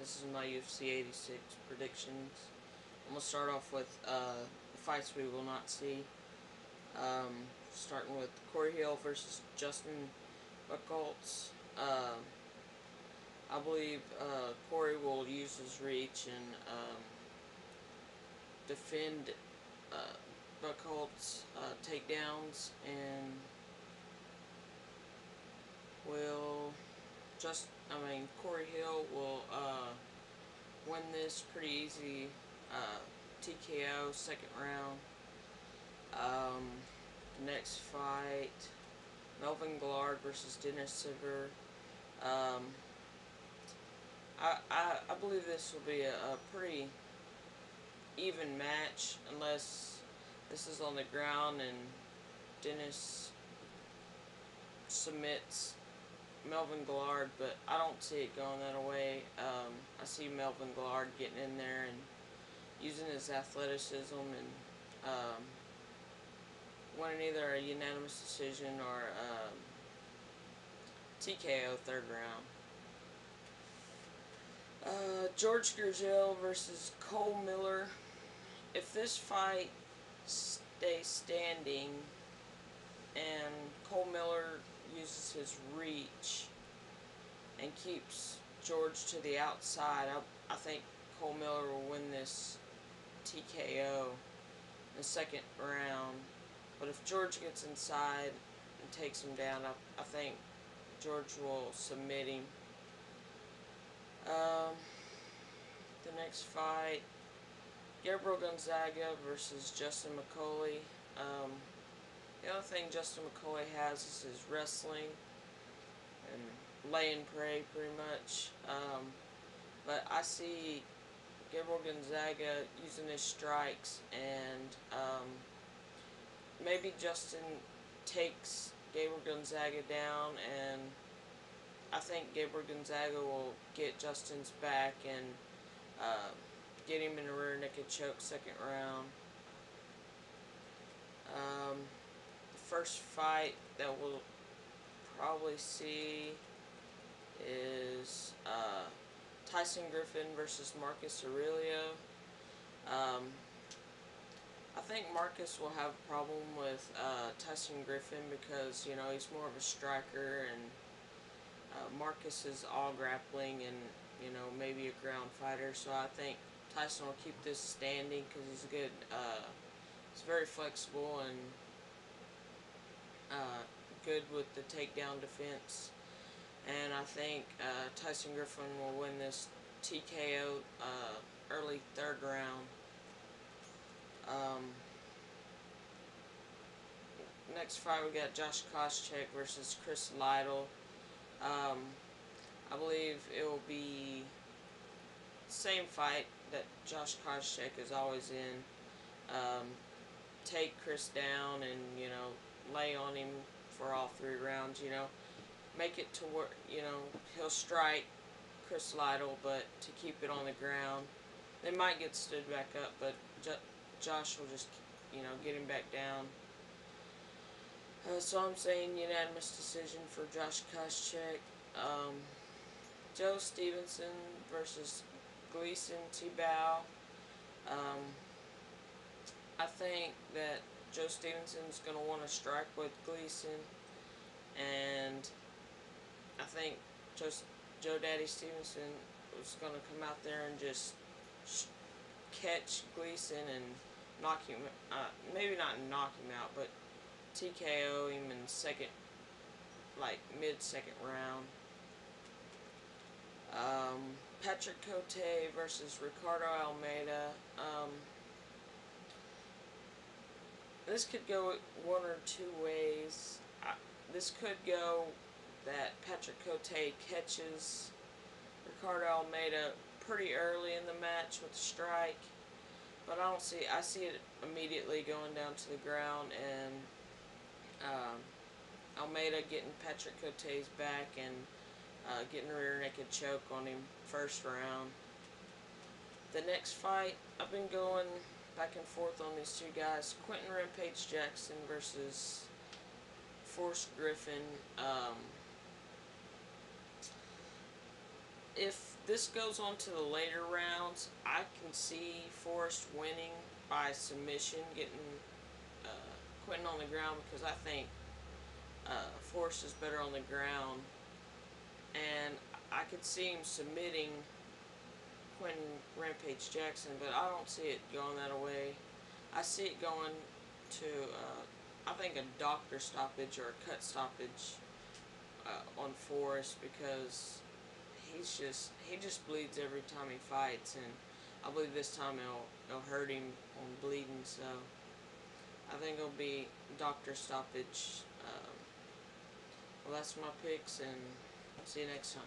This is my UFC 86 predictions. I'm going to start off with the fights we will not see. Starting with Corey Hill versus Justin Buchholz. I believe Corey will use his reach and defend Buchholz takedowns, and will Corey Hill will win this pretty easy, TKO, second round. Next fight, Melvin Gillard versus Dennis Silver. I believe this will be a pretty even match, unless this is on the ground and Dennis submits Melvin Gillard, but I don't see it going that way. I see Melvin Gillard getting in there and using his athleticism and winning either a unanimous decision or TKO third round. George Gurgel versus Cole Miller. If this fight stays standing and Cole Miller uses his reach and keeps George to the outside, I think Cole Miller will win this TKO in the second round. But if George gets inside and takes him down, I think George will submit him. The next fight, Gabriel Gonzaga versus Justin McCauley. The other thing Justin McCauley has is his wrestling and lay and pray, pretty much. But I see Gabriel Gonzaga using his strikes, and maybe Justin takes Gabriel Gonzaga down, and I think Gabriel Gonzaga will get Justin's back and get him in a rear naked choke second round. The first fight that we'll probably see is Tyson Griffin versus Marcus Aurelio. I think Marcus will have a problem with Tyson Griffin because, you know, he's more of a striker, and Marcus is all grappling and, you know, maybe a ground fighter. So I think Tyson will keep this standing because he's good. He's very flexible and good with the takedown defense. And I think Tyson Griffin will win this TKO early third round. Next fight, we got Josh Koscheck versus Chris Lytle. I believe it will be the same fight that Josh Koscheck is always in. Take Chris down and, you know, lay on him for all 3 rounds, you know. Make it to where, you know, he'll strike Chris Lytle, but to keep it on the ground. They might get stood back up, but Josh will just, you know, get him back down. So I'm saying unanimous decision for Josh Koscheck. Joe Stevenson versus Gleison Tibau. I think that Joe Stevenson's going to want to strike with Gleison, and I think Joe Daddy Stevenson was going to come out there and just catch Gleison and knock him, maybe not knock him out, but TKO him in second, like mid-second round. Patrick Cote versus Ricardo Almeida. This could go one or two ways. This could go that Patrick Cote catches Ricardo Almeida pretty early in the match with a strike, but I see it immediately going down to the ground, and Almeida getting Patrick Cote's back and getting a rear naked choke on him first round. The next fight, I've been going back and forth on these two guys. Quentin Rampage Jackson versus Forrest Griffin. If this goes on to the later rounds, I can see Forrest winning by submission, getting Quentin on the ground, because I think Forrest is better on the ground, and I could see him submitting Quentin Rampage Jackson, but I don't see it going that way. I see it going to, I think, a doctor stoppage or a cut stoppage on Forrest, because he just bleeds every time he fights, and I believe this time it'll hurt him on bleeding. So I think it'll be doctor stoppage. Well, that's my picks, and see you next time.